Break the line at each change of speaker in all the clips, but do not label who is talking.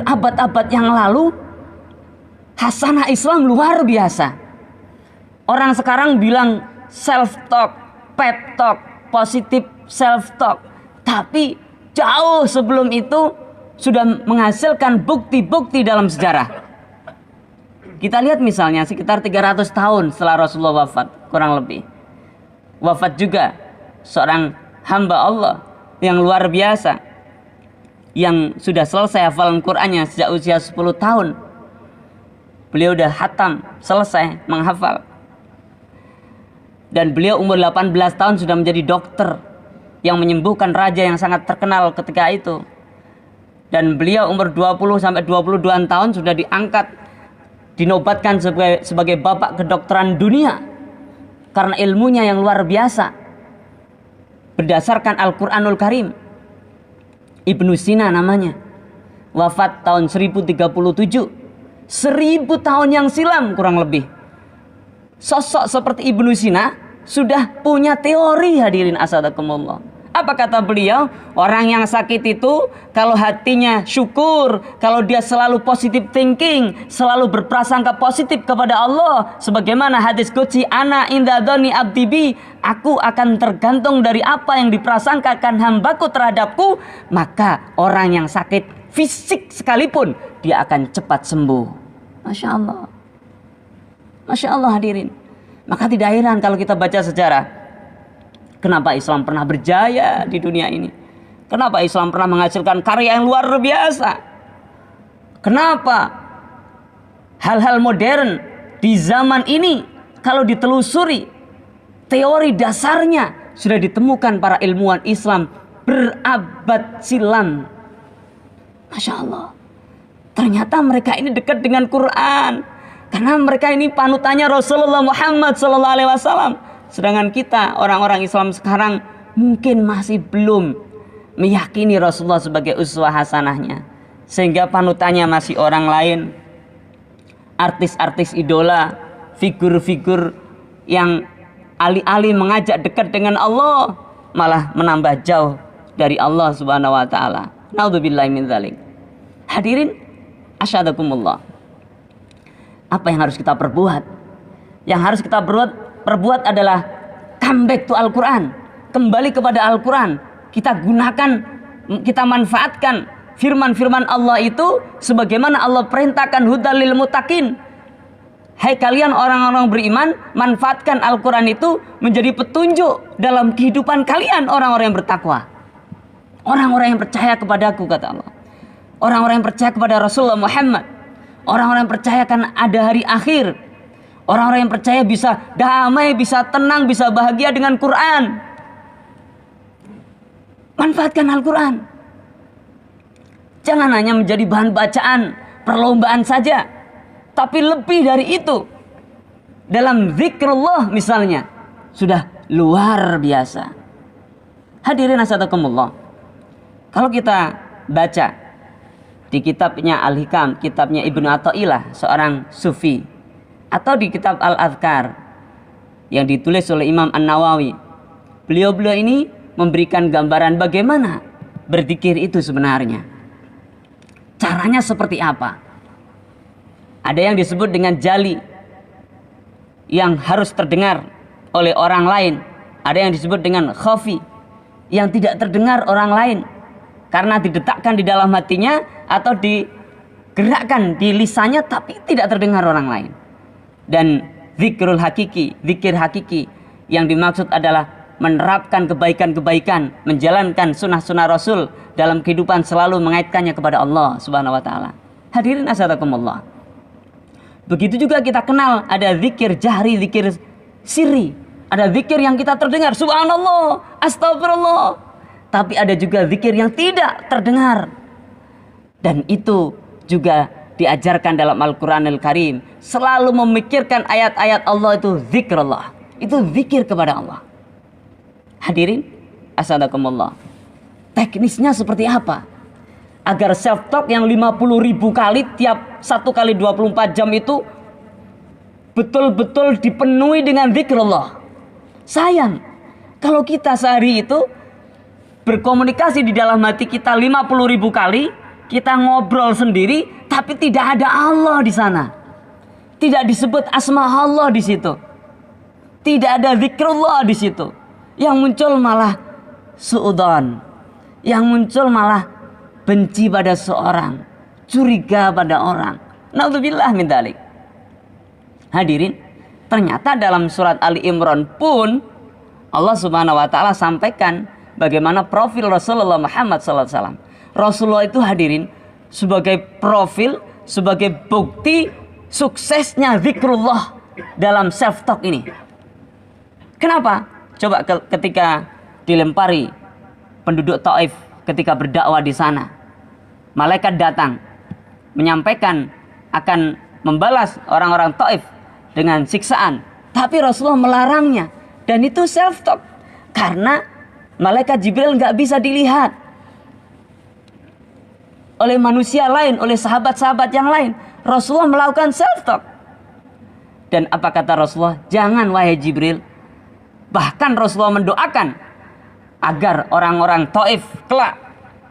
abad-abad yang lalu hasanah Islam luar biasa. Orang sekarang bilang self-talk, pep talk, positif self-talk. Tapi jauh sebelum itu sudah menghasilkan bukti-bukti dalam sejarah. Kita lihat misalnya sekitar 300 tahun setelah Rasulullah wafat, kurang lebih. Wafat juga seorang hamba Allah yang luar biasa, yang sudah selesai hafalan Qur'annya sejak usia 10 tahun. Beliau udah hatam, selesai menghafal. Dan beliau umur 18 tahun sudah menjadi dokter yang menyembuhkan raja yang sangat terkenal ketika itu. Dan beliau umur 20 sampai 22 tahun sudah diangkat, dinobatkan sebagai bapak kedokteran dunia karena ilmunya yang luar biasa berdasarkan Al-Quranul Karim. Ibnu Sina namanya, wafat tahun 1037, 1000 tahun yang silam kurang lebih. Sosok seperti Ibnu Sina sudah punya teori, hadirin asadakumullah. Apa kata beliau? Orang yang sakit itu kalau hatinya syukur, kalau dia selalu positive thinking, selalu berprasangka positif kepada Allah, sebagaimana hadis qudsi, ana inda dzanni abdi bi, aku akan tergantung dari apa yang diprasangkakan hambaku terhadapku, maka orang yang sakit fisik sekalipun dia akan cepat sembuh. Masya Allah, Masya Allah hadirin. Maka tidak heran kalau kita baca sejarah, kenapa Islam pernah berjaya di dunia ini? Kenapa Islam pernah menghasilkan karya yang luar biasa? Kenapa hal-hal modern di zaman ini kalau ditelusuri teori dasarnya sudah ditemukan para ilmuwan Islam berabad silam. Masya Allah. Ternyata mereka ini dekat dengan Quran karena mereka ini panutannya Rasulullah Muhammad SAW. Sedangkan kita orang-orang Islam sekarang mungkin masih belum meyakini Rasulullah sebagai uswah hasanahnya, sehingga panutannya masih orang lain, artis-artis idola, figur-figur yang alih-alih mengajak dekat dengan Allah malah menambah jauh dari Allah Subhanahu wa taala. Naudzubillahi min dzalik. Hadirin asyhadakumullah. Apa yang harus kita perbuat? Yang harus kita perbuat adalah come back to Al-Quran, kembali kepada Al-Quran. Kita gunakan, kita manfaatkan firman-firman Allah itu sebagaimana Allah perintahkan, hudal lil muttaqin. Hai kalian orang-orang beriman, manfaatkan Al-Quran itu menjadi petunjuk dalam kehidupan kalian, orang-orang yang bertakwa, orang-orang yang percaya kepadaku, kata Allah, orang-orang yang percaya kepada Rasulullah Muhammad, orang-orang yang percaya akan ada hari akhir, orang-orang yang percaya bisa damai, bisa tenang, bisa bahagia dengan Quran. Manfaatkan Al-Quran. Jangan hanya menjadi bahan bacaan, perlombaan saja, tapi lebih dari itu. Dalam zikrullah misalnya, sudah luar biasa. Hadirin asatakumullah. Kalau kita baca di kitabnya Al-Hikam, kitabnya Ibnu Athaillah, seorang sufi, atau di kitab Al-Adhkar yang ditulis oleh Imam An-Nawawi, beliau-beliau ini memberikan gambaran bagaimana berzikir itu sebenarnya. Caranya seperti apa? Ada yang disebut dengan jali, yang harus terdengar oleh orang lain. Ada yang disebut dengan khafi, yang tidak terdengar orang lain karena didetakkan di dalam hatinya atau digerakkan di lisannya tapi tidak terdengar orang lain. Dan zikrul hakiki, zikir hakiki, yang dimaksud adalah menerapkan kebaikan-kebaikan, menjalankan sunnah-sunnah Rasul dalam kehidupan, selalu mengaitkannya kepada Allah Subhanahu wa taala. Hadirin asadakumullah. Begitu juga kita kenal ada zikir jahri, zikir sirri. Ada zikir yang kita terdengar, subhanallah, astagfirullah. Tapi ada juga zikir yang tidak terdengar. Dan itu juga diajarkan dalam Al-Quranul Karim. Selalu memikirkan ayat-ayat Allah, itu zikrullah, itu zikir kepada Allah. Hadirin asadakumullah. Teknisnya seperti apa agar self-talk yang 50.000 kali tiap 1 kali 24 jam itu betul-betul dipenuhi dengan zikrullah? Sayang kalau kita sehari itu berkomunikasi di dalam hati kita 50.000 kali, kita ngobrol sendiri, tapi tidak ada Allah di sana. Tidak disebut asma Allah di situ. Tidak ada zikrullah di situ. Yang muncul malah suudzon. Yang muncul malah benci pada seorang, curiga pada orang. Naudzubillah min dzalik. Hadirin, ternyata dalam surat Ali Imran pun Allah Subhanahu wa taala sampaikan bagaimana profil Rasulullah Muhammad SAW. Rasulullah itu hadirin sebagai profil, sebagai bukti suksesnya zikrullah dalam self talk ini. Kenapa? Coba ketika dilempari penduduk Taif ketika berdakwah di sana, malaikat datang menyampaikan akan membalas orang-orang Taif dengan siksaan, tapi Rasulullah melarangnya. Dan itu self talk, karena malaikat Jibril nggak bisa dilihat oleh manusia lain, oleh sahabat-sahabat yang lain. Rasulullah melakukan self talk. Dan apa kata Rasulullah? Jangan wahai Jibril. Bahkan Rasulullah mendoakan agar orang-orang Taif kelak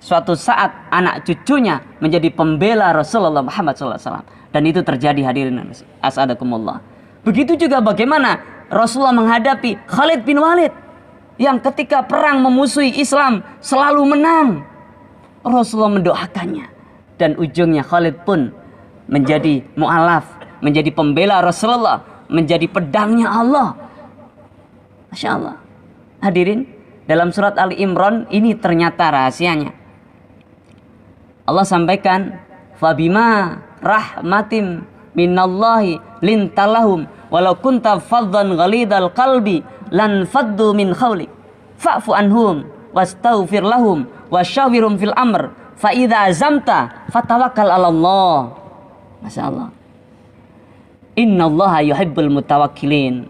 suatu saat anak cucunya menjadi pembela Rasulullah Muhammad SAW. Dan itu terjadi, hadirin as'adakumullah. Begitu juga bagaimana Rasulullah menghadapi Khalid bin Walid yang ketika perang memusuhi Islam selalu menang. Rasulullah mendoakannya, dan ujungnya Khalid pun menjadi mu'alaf, menjadi pembela Rasulullah, menjadi pedangnya Allah. Masya Allah. Hadirin, dalam surat Ali Imran ini ternyata rahasianya. Allah sampaikan, fabima rahmatim minallahi lintalahum walau kunta faddan ghalidal qalbi lan faddu min khawlik fa'fu anhum wastaghfir lahum wasyawirum fil amr fa idza azamta fatawakkal 'ala Allah. Masyaallah. Innallaha yuhibbul mutawakkilin.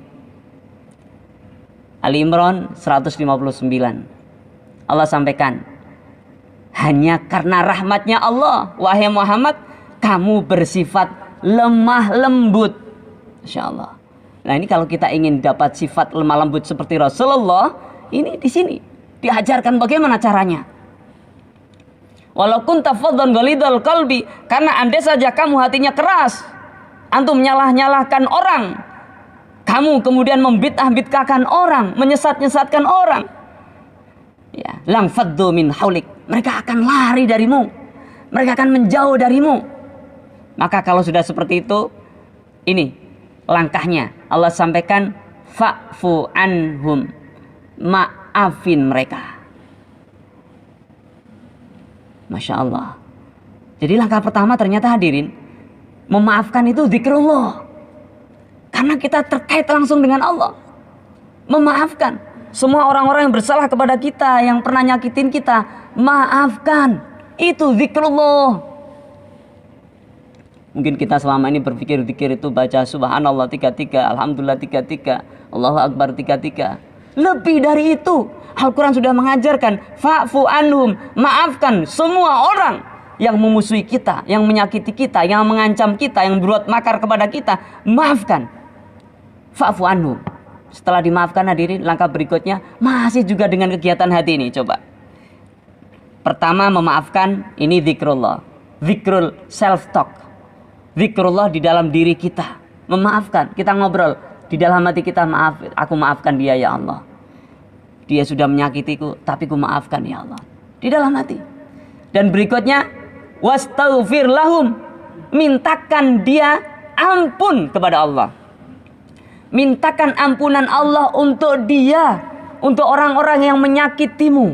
Ali Imran 159. Allah sampaikan, hanya karena rahmatnya Allah, wahai Muhammad, kamu bersifat lemah lembut. Masya Allah. Nah ini kalau kita ingin dapat sifat lemah lembut seperti Rasulullah, ini di sini diajarkan bagaimana caranya. Walaupun tafadhan ghalidal qalbi, karena andai saja kamu hatinya keras, antum nyalah-nyalahkan orang, kamu kemudian membid'ah-bid'ahkan orang, menyesat-nyesatkan orang, ya, lang faddu min haulik, mereka akan lari darimu, mereka akan menjauh darimu. Maka kalau sudah seperti itu, ini langkahnya. Allah sampaikan, fa'fu anhum, maafin mereka. Masya Allah. Jadi langkah pertama ternyata hadirin, memaafkan itu zikrullah. Karena kita terkait langsung dengan Allah. Memaafkan semua orang-orang yang bersalah kepada kita, yang pernah nyakitin kita, maafkan. Itu zikrullah. Mungkin kita selama ini berpikir zikir itu baca subhanallah 33, alhamdulillah 33, Allahu akbar 33. Lebih dari itu, Al-Quran sudah mengajarkan, fa'fu anhum, maafkan semua orang yang memusuhi kita, yang menyakiti kita, yang mengancam kita, yang berbuat makar kepada kita, maafkan. Fa'fu anhum. Setelah dimaafkan hadirin, langkah berikutnya masih juga dengan kegiatan hati ini. Coba. Pertama, memaafkan, ini zikrullah. Zikrul self-talk. Zikrullah di dalam diri kita. Memaafkan, kita ngobrol di dalam hati kita, maaf, aku maafkan dia ya Allah. Dia sudah menyakitiku, tapi ku maafkan ya Allah. Di dalam hati. Dan berikutnya, wastaghfir lahum, mintakan dia ampun kepada Allah. Mintakan ampunan Allah untuk dia, untuk orang-orang yang menyakitimu,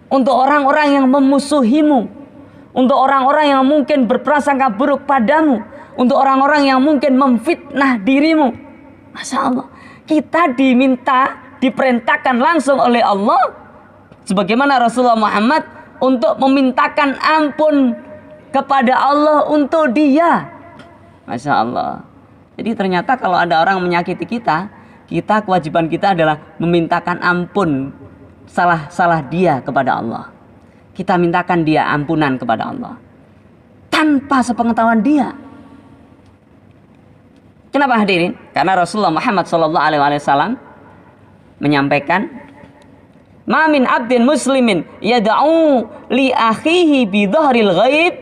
untuk orang-orang yang memusuhimu, untuk orang-orang yang mungkin berprasangka buruk padamu, untuk orang-orang yang mungkin memfitnah dirimu. Masya Allah, kita diperintahkan langsung oleh Allah, sebagaimana Rasulullah Muhammad, untuk memintakan ampun kepada Allah untuk dia. Masya Allah. Jadi ternyata kalau ada orang menyakiti kita, kewajiban kita adalah memintakan ampun salah dia kepada Allah. Kita mintakan dia ampunan kepada Allah tanpa sepengetahuan dia. Kenapa hadirin? Karena Rasulullah Muhammad SAW menyampaikan, Ma min abdin muslimin yad'u li akhihi bi dhahril ghaib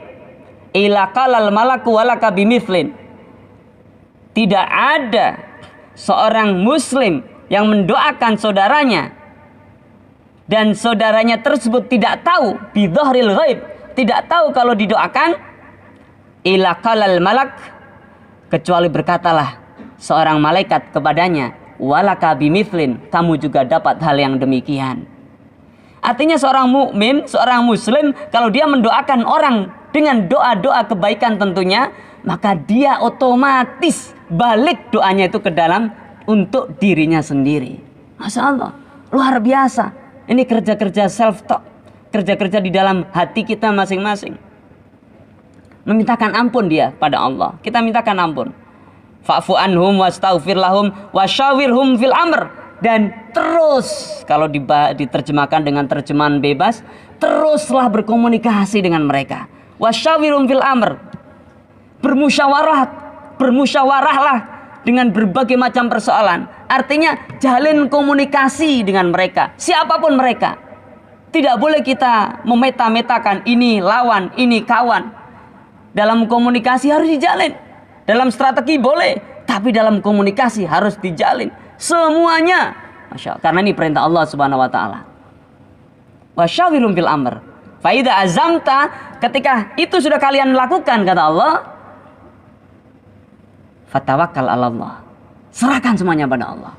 ila qalal malaku walaka bimithlin. Tidak ada seorang muslim yang mendoakan saudaranya dan saudaranya tersebut tidak tahu bi dhahril ghaib, tidak tahu kalau didoakan, ila qalal malak, kecuali berkatalah seorang malaikat kepadanya, walaka bimithlin, kamu juga dapat hal yang demikian. Artinya seorang mukmin, seorang muslim, kalau dia mendoakan orang dengan doa-doa kebaikan tentunya, maka dia otomatis balik doanya itu ke dalam untuk dirinya sendiri. Masya Allah, luar biasa. Ini kerja-kerja self-talk, kerja-kerja di dalam hati kita masing-masing. Memintakan ampun dia pada Allah. Kita mintakan ampun. Fa'fu anhum wastaghfir lahum wasyawirhum fil amr. Dan terus, kalau diterjemahkan dengan terjemahan bebas, teruslah berkomunikasi dengan mereka. Wasyawirhum fil amr. Bermusyawarahlah dengan berbagai macam persoalan. Artinya jalin komunikasi dengan mereka, siapapun mereka. Tidak boleh kita memeta-metakan ini lawan, ini kawan. Dalam komunikasi harus dijalin. Dalam strategi boleh, tapi dalam komunikasi harus dijalin semuanya. Masya Allah. Karena ini perintah Allah Subhanahu wa taala. Wasyawirhum fil amr. Fa idza azamta, ketika itu sudah kalian lakukan, kata Allah, fatawakkal 'ala Allah. Serahkan semuanya pada Allah.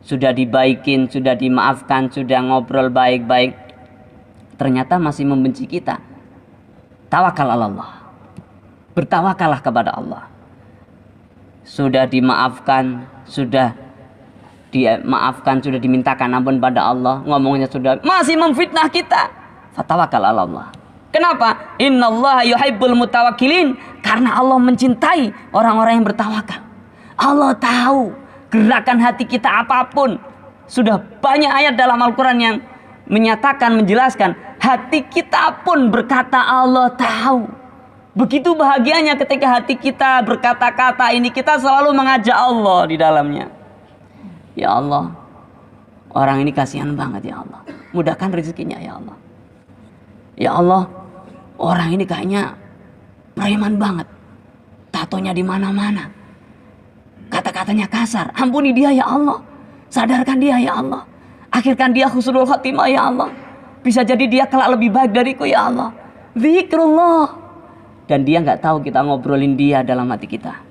Sudah dibaikin, sudah dimaafkan, sudah ngobrol baik-baik, ternyata masih membenci kita. Tawakal 'ala Allah. Bertawakallah kepada Allah. Sudah dimaafkan, sudah dimintakan ampun pada Allah, ngomongnya sudah masih memfitnah kita, fatawakal 'ala Allah. Kenapa? Innallaha yuhibbul mutawakkilin. Karena Allah mencintai orang-orang yang bertawakal. Allah tahu gerakan hati kita apapun. Sudah banyak ayat dalam Al-Quran yang menyatakan, menjelaskan, hati kita pun berkata Allah tahu. Begitu bahagianya ketika hati kita berkata-kata ini, kita selalu mengajak Allah di dalamnya. Ya Allah, orang ini kasihan banget ya Allah. Mudahkan rezekinya ya Allah. Ya Allah, orang ini kayaknya preman banget. Tatonya di mana-mana. Kata-katanya kasar. Ampuni dia ya Allah. Sadarkan dia ya Allah. Akhirkan dia husnul khotimah ya Allah. Bisa jadi dia kelak lebih baik dariku ya Allah. Zikrullah. Dan dia nggak tahu kita ngobrolin dia dalam hati kita.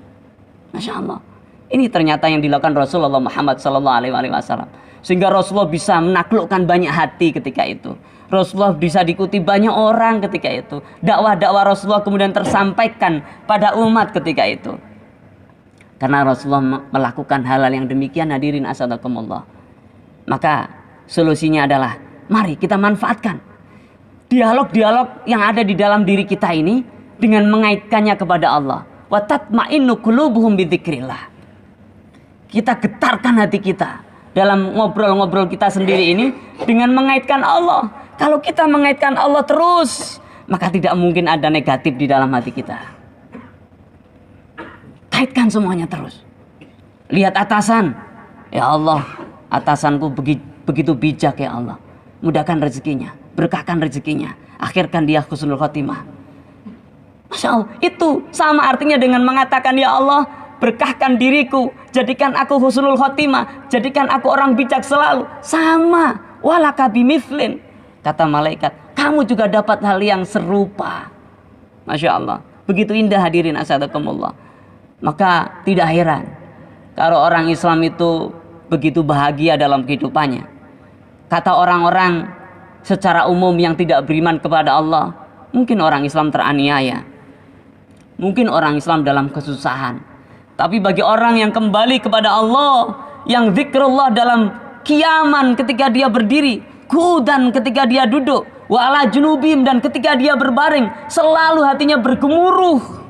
Masya Allah. Ini ternyata yang dilakukan Rasulullah Muhammad SAW. Sehingga Rasulullah bisa menaklukkan banyak hati ketika itu. Rasulullah bisa diikuti banyak orang ketika itu. Dakwah-dakwah Rasulullah kemudian tersampaikan pada umat ketika itu. Karena Rasulullah melakukan hal-hal yang demikian, hadirin asadakumullah. Maka solusinya adalah, mari kita manfaatkan dialog-dialog yang ada di dalam diri kita ini dengan mengaitkannya kepada Allah. Wa tatma'innu qulubuhum bidzikrillah. Kita getarkan hati kita dalam ngobrol-ngobrol kita sendiri ini dengan mengaitkan Allah. Kalau kita mengaitkan Allah terus, maka tidak mungkin ada negatif di dalam hati kita. Kaitkan semuanya terus. Lihat atasan. Ya Allah, atasanku begitu bijak ya Allah. Mudahkan rezekinya, berkahkan rezekinya, akhirkan dia husnul khotimah. Masya Allah, itu sama artinya dengan mengatakan, ya Allah, berkahkan diriku, jadikan aku husnul khotimah, jadikan aku orang bijak selalu. Sama, walaka bimithlin. Kata malaikat, kamu juga dapat hal yang serupa. Masya Allah, begitu indah hadirin asadakumullah. Maka tidak heran kalau orang Islam itu begitu bahagia dalam kehidupannya. Kata orang-orang secara umum yang tidak beriman kepada Allah, mungkin orang Islam teraniaya, mungkin orang Islam dalam kesusahan. Tapi bagi orang yang kembali kepada Allah, yang zikrullah dalam kiaman ketika dia berdiri, kudan ketika dia duduk, wa'ala junubim, dan ketika dia berbaring, selalu hatinya bergemuruh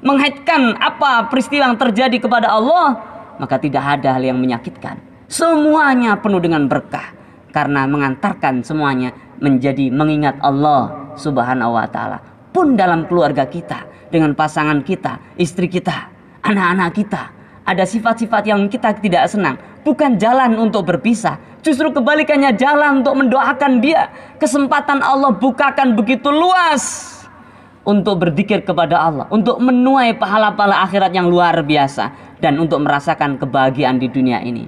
mengaitkan apa peristiwa yang terjadi kepada Allah, maka tidak ada hal yang menyakitkan. Semuanya penuh dengan berkah karena mengantarkan semuanya menjadi mengingat Allah Subhanahu wa taala. Pun dalam keluarga kita, dengan pasangan kita, istri kita, anak-anak kita, ada sifat-sifat yang kita tidak senang, bukan jalan untuk berpisah. Justru kebalikannya, jalan untuk mendoakan dia. Kesempatan Allah bukakan begitu luas untuk berzikir kepada Allah, untuk menuai pahala-pahala akhirat yang luar biasa, dan untuk merasakan kebahagiaan di dunia ini.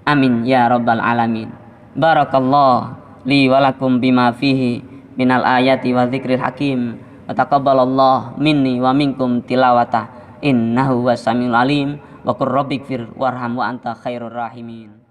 Amin ya rabbal alamin. Barakallah li walakum bima fihi minal ayati wa dzikril hakim. Wa taqabbalallah minni wa minkum tilawata innahu was samiul alim. Wa qur rabbighfir warham wa anta khairur rahimin.